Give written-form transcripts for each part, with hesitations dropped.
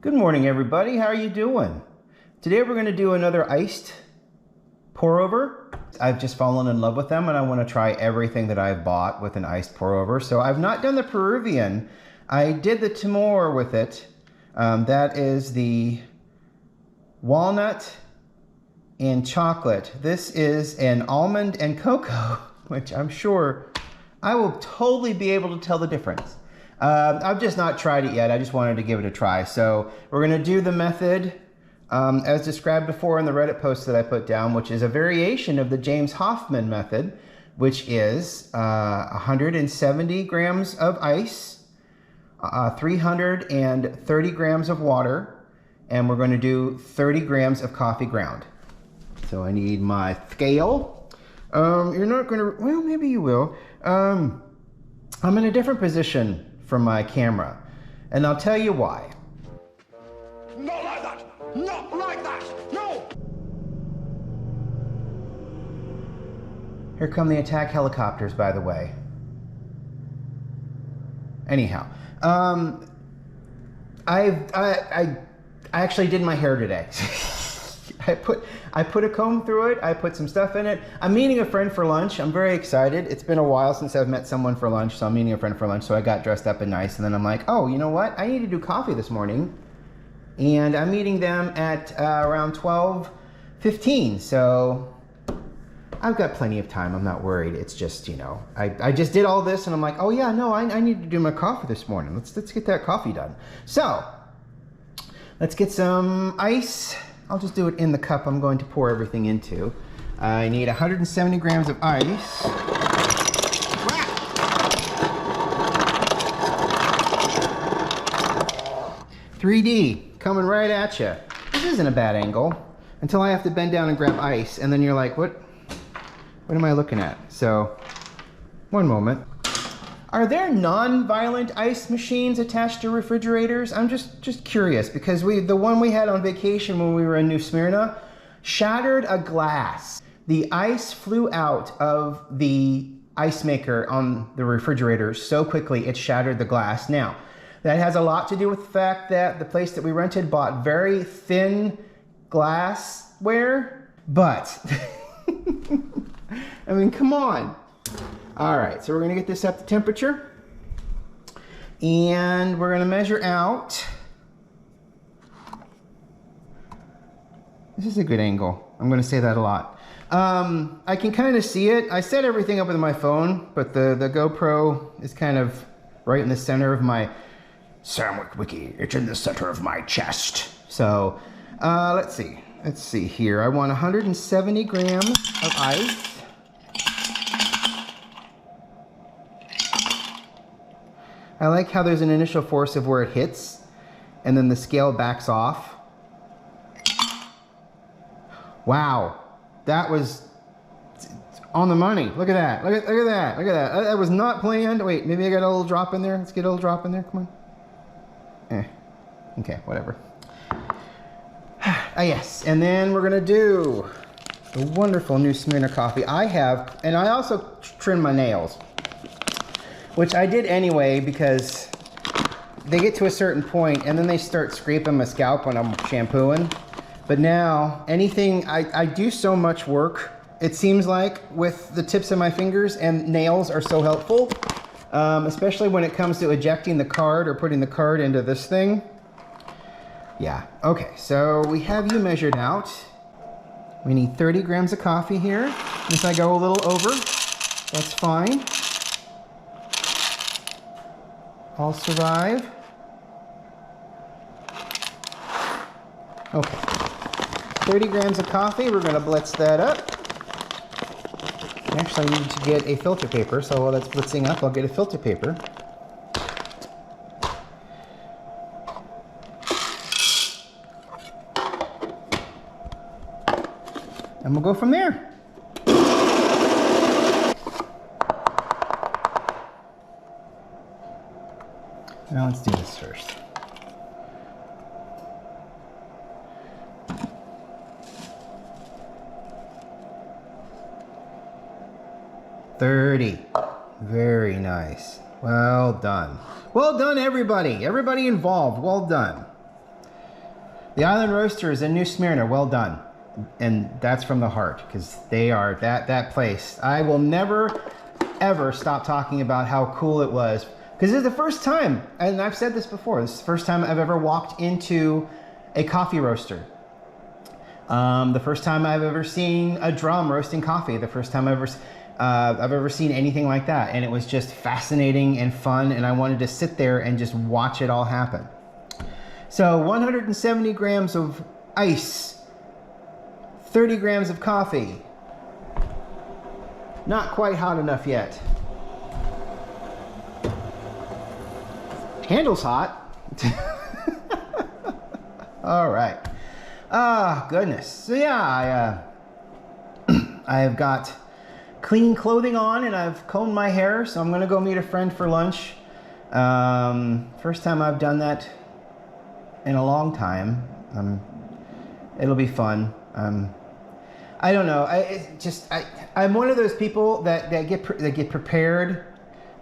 Good morning, everybody. How are you doing? Today we're going to do another iced pour over. I've just fallen in love with them and I want to try everything that I've bought with an iced pour over. So I've not done the Peruvian. I did the Timor with it. That is the walnut and chocolate. This is an almond and cocoa, which I'm sure I will totally be able to tell the difference. I've just not tried it yet. I just wanted to give it a try. So we're going to do the method as described before in the Reddit post that I put down, which is a variation of the James Hoffmann method, which is 170 grams of ice, 330 grams of water, and we're going to do 30 grams of coffee ground. So I need my scale. You're not going to, well, maybe you will. I'm in a different position from my camera, and I'll tell you why. Not like that! Not like that! No! Here come the attack helicopters, by the way. Anyhow, I actually did my hair today. I put a comb through it. I put some stuff in it. I'm meeting a friend for lunch. I'm very excited. It's been a while since I've met someone for lunch, so I'm meeting a friend for lunch. So I got dressed up and nice, and then I'm like, oh, you know what? I need to do coffee this morning, and I'm meeting them at around 12:15. So I've got plenty of time. I'm not worried. It's just, you know, I just did all this, and I'm like, oh yeah, no, I need to do my coffee this morning. Let's get that coffee done. So let's get some ice. I'll just do it in the cup I'm going to pour everything into. I need 170 grams of ice. 3D coming right at you. This isn't a bad angle until I have to bend down and grab ice, and then you're like, what am I looking at? So, one moment. Are there non-violent ice machines attached to refrigerators? I'm just curious, because the one we had on vacation when we were in New Smyrna shattered a glass. The ice flew out of the ice maker on the refrigerator so quickly it shattered the glass. Now, that has a lot to do with the fact that the place that we rented bought very thin glassware, but I mean, come on. All right, so we're gonna get this up to temperature, and we're gonna measure out. This is a good angle. I'm gonna say that a lot. I can kind of see it. I set everything up with my phone, but the GoPro is kind of right in the center of my Samwick Wiki. It's in the center of my chest. So let's see here. I want 170 grams of ice. I like how there's an initial force of where it hits, and then the scale backs off. Wow, that was on the money. Look at that, look at that, look at that. That was not planned. Wait, maybe I got a little drop in there. Let's get a little drop in there, come on. Okay, whatever. Yes, and then we're gonna do the wonderful New Smyrna coffee I have, and I also trim my nails, which I did anyway because they get to a certain point and then they start scraping my scalp when I'm shampooing. But now, anything, I do so much work, it seems like, with the tips of my fingers, and nails are so helpful, especially when it comes to ejecting the card or putting the card into this thing. Yeah, okay, so we have you measured out. We need 30 grams of coffee here. If I go a little over, that's fine. I'll survive. Okay. 30 grams of coffee. We're going to blitz that up. Actually, I need to get a filter paper. So while that's blitzing up, I'll get a filter paper. And we'll go from there. Now let's do this first. $30. Very nice. Well done. Well done, everybody. Everybody involved. Well done. The Island Roasters in New Smyrna, well done. And that's from the heart, because they are that place. I will never, ever stop talking about how cool it was. Because this is the first time, and I've said this before, this is the first time I've ever walked into a coffee roaster. The first time I've ever seen a drum roasting coffee. The first time I've ever seen anything like that. And it was just fascinating and fun, and I wanted to sit there and just watch it all happen. So 170 grams of ice, 30 grams of coffee. Not quite hot enough yet. Handle's hot. All right. Ah, goodness. So yeah, I have got clean clothing on and I've combed my hair, so I'm gonna go meet a friend for lunch. First time I've done that in a long time. It'll be fun. I don't know. I'm one of those people that get prepared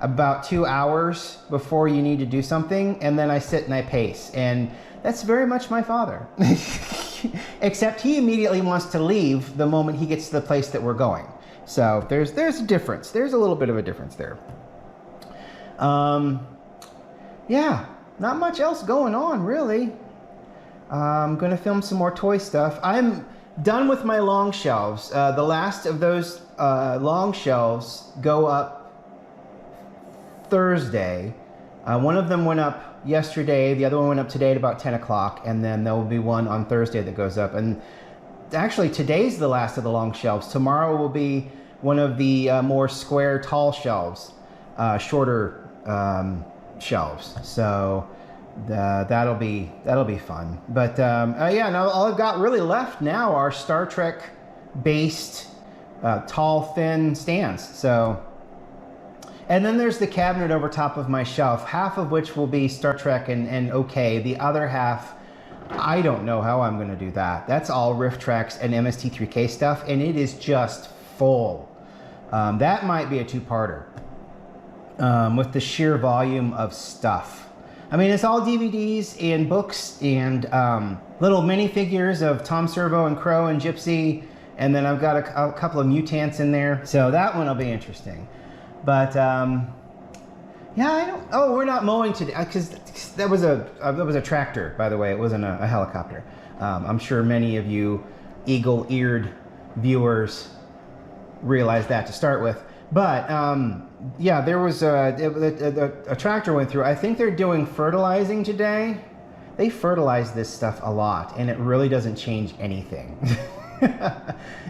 about 2 hours before you need to do something, and then I sit and I pace, and that's very much my father. Except he immediately wants to leave the moment he gets to the place that we're going. So there's a difference. There's a little bit of a difference there. Yeah, not much else going on really. I'm gonna film some more toy stuff. I'm done with my long shelves. The last of those long shelves go up Thursday. One of them went up yesterday, the other one went up today at about 10 o'clock, and then there will be one on Thursday that goes up. And actually today's the last of the long shelves. Tomorrow will be one of the more square tall shelves, shorter shelves. So that'll be fun. But yeah, now all I've got really left now are Star Trek based tall thin stands. So, and then there's the cabinet over top of my shelf, half of which will be Star Trek and okay. The other half, I don't know how I'm going to do that. That's all RiffTrax and MST3K stuff, and it is just full. That might be a two-parter with the sheer volume of stuff. I mean, it's all DVDs and books and little minifigures of Tom Servo and Crow and Gypsy, and then I've got a couple of mutants in there. So that one will be interesting. But yeah, I don't. Oh, we're not mowing today because that was a tractor, by the way. It wasn't a helicopter. I'm sure many of you eagle-eared viewers realized that to start with. But yeah, there was a tractor went through. I think they're doing fertilizing today. They fertilize this stuff a lot, and it really doesn't change anything.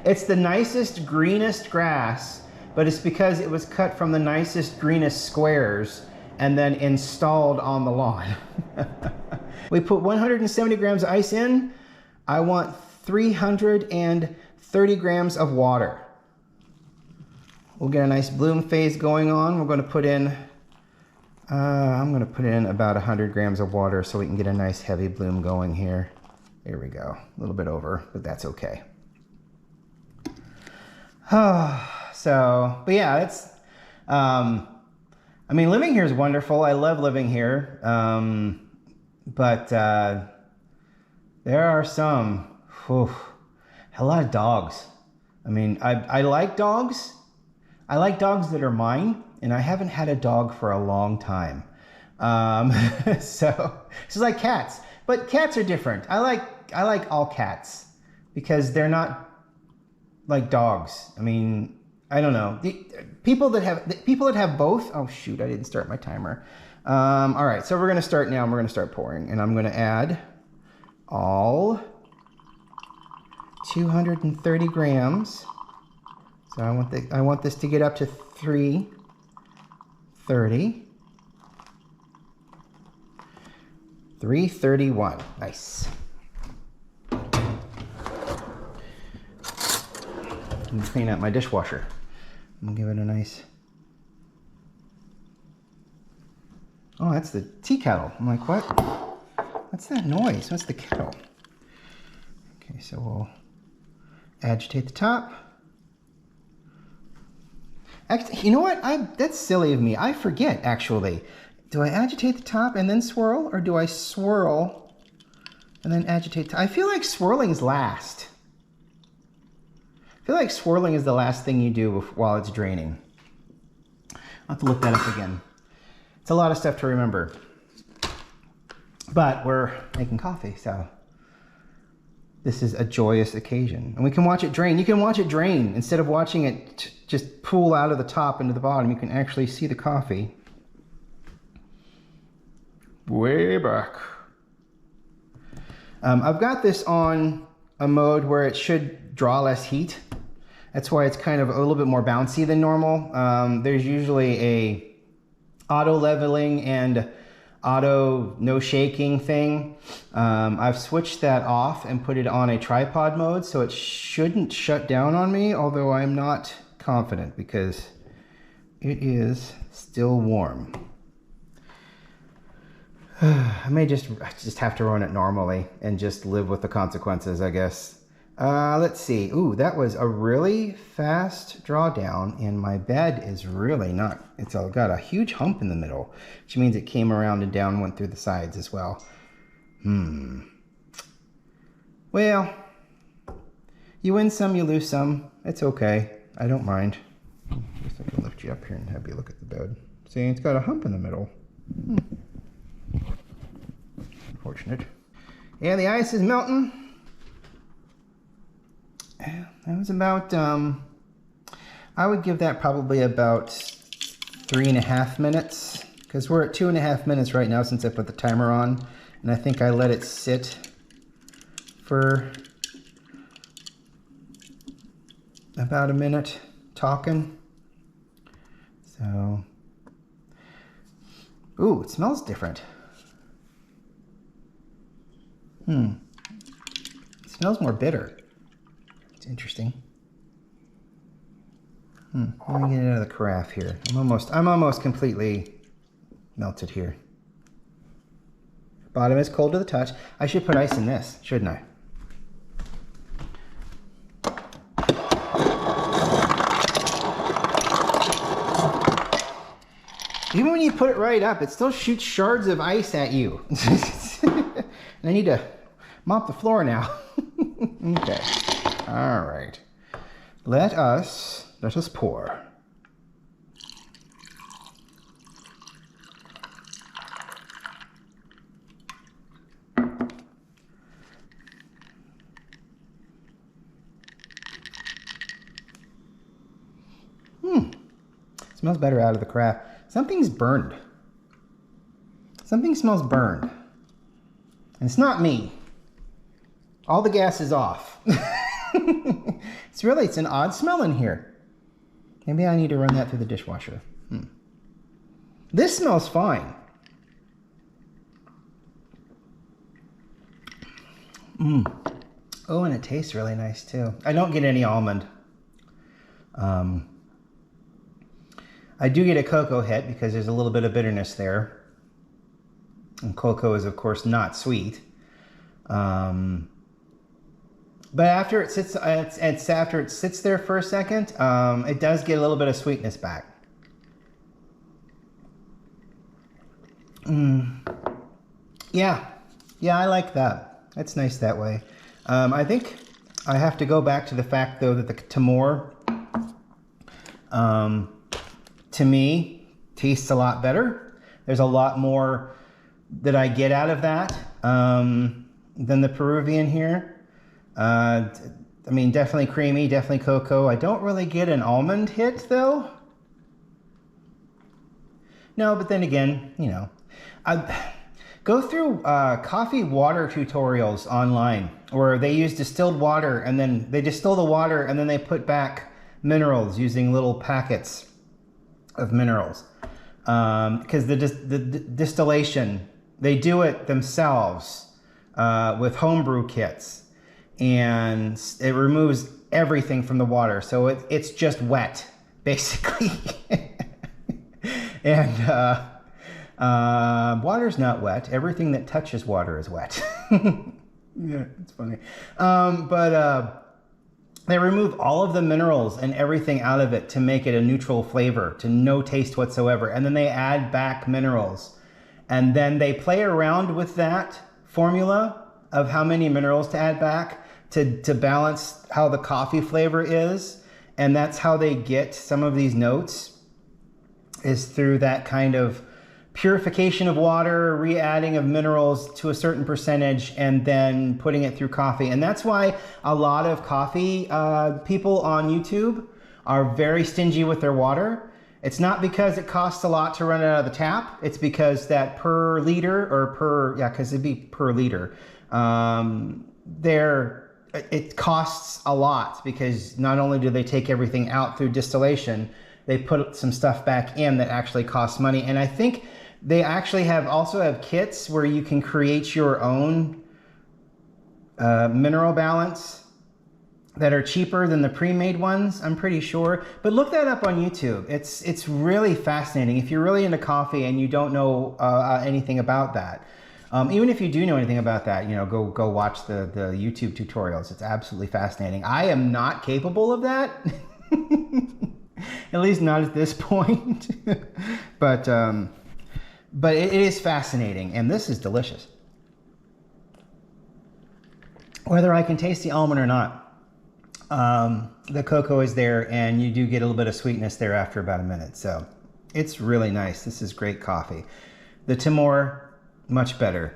It's the nicest, greenest grass. But it's because it was cut from the nicest, greenest squares and then installed on the lawn. We put 170 grams of ice in. I want 330 grams of water. We'll get a nice bloom phase going on. We're going to put in, I'm going to put in about 100 grams of water so we can get a nice heavy bloom going here. There we go. A little bit over, but that's okay. So, but yeah, it's, I mean, living here is wonderful. I love living here. But there are a lot of dogs. I mean, I like dogs. I like dogs that are mine, and I haven't had a dog for a long time. So it's like cats, but cats are different. I like all cats because they're not like dogs. I mean, I don't know. People that have both. Oh shoot! I didn't start my timer. All right, so we're gonna start now. And we're gonna start pouring, and I'm gonna add all 230 grams. So I want this to get up to 330. 331. Nice. Let me clean out my dishwasher. I'm gonna give it a nice. Oh, that's the tea kettle. I'm like, what? What's that noise? What's the kettle? Okay, so we'll agitate the top. Actually, you know what? That's silly of me. I forget, actually. Do I agitate the top and then swirl, or do I swirl And then agitate. I feel like swirling's last. I feel like swirling is the last thing you do while it's draining. I'll have to look that up again. It's a lot of stuff to remember. But we're making coffee, so this is a joyous occasion. And we can watch it drain. You can watch it drain. Instead of watching it just pool out of the top into the bottom, you can actually see the coffee. Way back. I've got this on a mode where it should draw less heat. That's why it's kind of a little bit more bouncy than normal. There's usually a auto leveling and auto no shaking thing. I've switched that off and put it on a tripod mode, so it shouldn't shut down on me, although I'm not confident because it is still warm. I may just have to run it normally and just live with the consequences, I guess. Let's see. Ooh, that was a really fast drawdown, and my bed is really not. It's got a huge hump in the middle, which means it came around and down, went through the sides as well. Well, you win some, you lose some. It's okay. I don't mind. I guess I can lift you up here and have you look at the bed. See, it's got a hump in the middle. Unfortunate. Yeah, the ice is melting. That was about, I would give that probably about 3.5 minutes, because we're at 2.5 minutes right now since I put the timer on, and I think I let it sit for about a minute talking. So, ooh, it smells different. It smells more bitter. It's interesting. Let me get it out of the carafe here. I'm almost completely melted here. Bottom is cold to the touch. I should put ice in this, shouldn't I? Even when you put it right up, it still shoots shards of ice at you. And I need to mop the floor now. Okay. All right. Let us pour. Smells better out of the carafe. Something's burned. Something smells burned. And it's not me. All the gas is off. It's an odd smell in here. Maybe I need to run that through the dishwasher. This smells fine. Oh, and it tastes really nice too. I don't get any almond. I do get a cocoa hit because there's a little bit of bitterness there. And cocoa is, of course, not sweet. But after it sits, there for a second, it does get a little bit of sweetness back. Yeah, I like that. It's nice that way. I think I have to go back to the fact, though, that the Timor, to me, tastes a lot better. There's a lot more that I get out of that than the Peruvian here. I mean, definitely creamy, definitely cocoa. I don't really get an almond hit, though. No, but then again, you know, I go through coffee water tutorials online where they use distilled water and then they distill the water and then they put back minerals using little packets of minerals. Because the distillation, they do it themselves with homebrew kits. And it removes everything from the water. So it's just wet, basically. And water's not wet. Everything that touches water is wet. Yeah, it's funny. They remove all of the minerals and everything out of it to make it a neutral flavor, to no taste whatsoever. And then they add back minerals. And then they play around with that formula of how many minerals to add back to balance how the coffee flavor is. And that's how they get some of these notes, is through that kind of purification of water, re-adding of minerals to a certain percentage, and then putting it through coffee. And that's why a lot of coffee people on YouTube are very stingy with their water. It's not because it costs a lot to run it out of the tap. It's because that per liter, or per, yeah, because it'd be per liter, it costs a lot, because not only do they take everything out through distillation, they put some stuff back in that actually costs money. And I think they actually also have kits where you can create your own mineral balance that are cheaper than the pre-made ones, I'm pretty sure. But look that up on YouTube. It's really fascinating. If you're really into coffee and you don't know anything about that, even if you do know anything about that, you know, go watch the YouTube tutorials. It's absolutely fascinating. I am not capable of that, at least not at this point. But it is fascinating, and this is delicious. Whether I can taste the almond or not, the cocoa is there, and you do get a little bit of sweetness there after about a minute. So it's really nice. This is great coffee. The Timor, much better.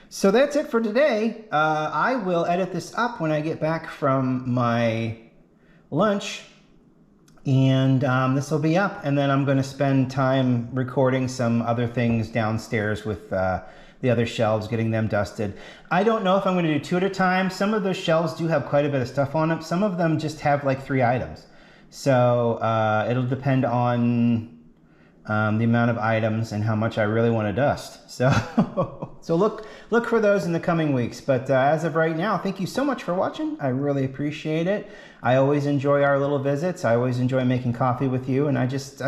So that's it for today. I will edit this up when I get back from my lunch, and this will be up, and then I'm going to spend time recording some other things downstairs with the other shelves, getting them dusted. I don't know if I'm going to do 2 at a time. Some of those shelves do have quite a bit of stuff on them. Some of them just have like 3 items. So it'll depend on the amount of items and how much I really want to dust. So look for those in the coming weeks. But as of right now, thank you so much for watching. I really appreciate it. I always enjoy our little visits. I always enjoy making coffee with you, and I'm just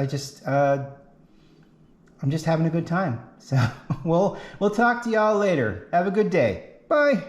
having a good time. So we'll talk to y'all later. Have a good day. Bye.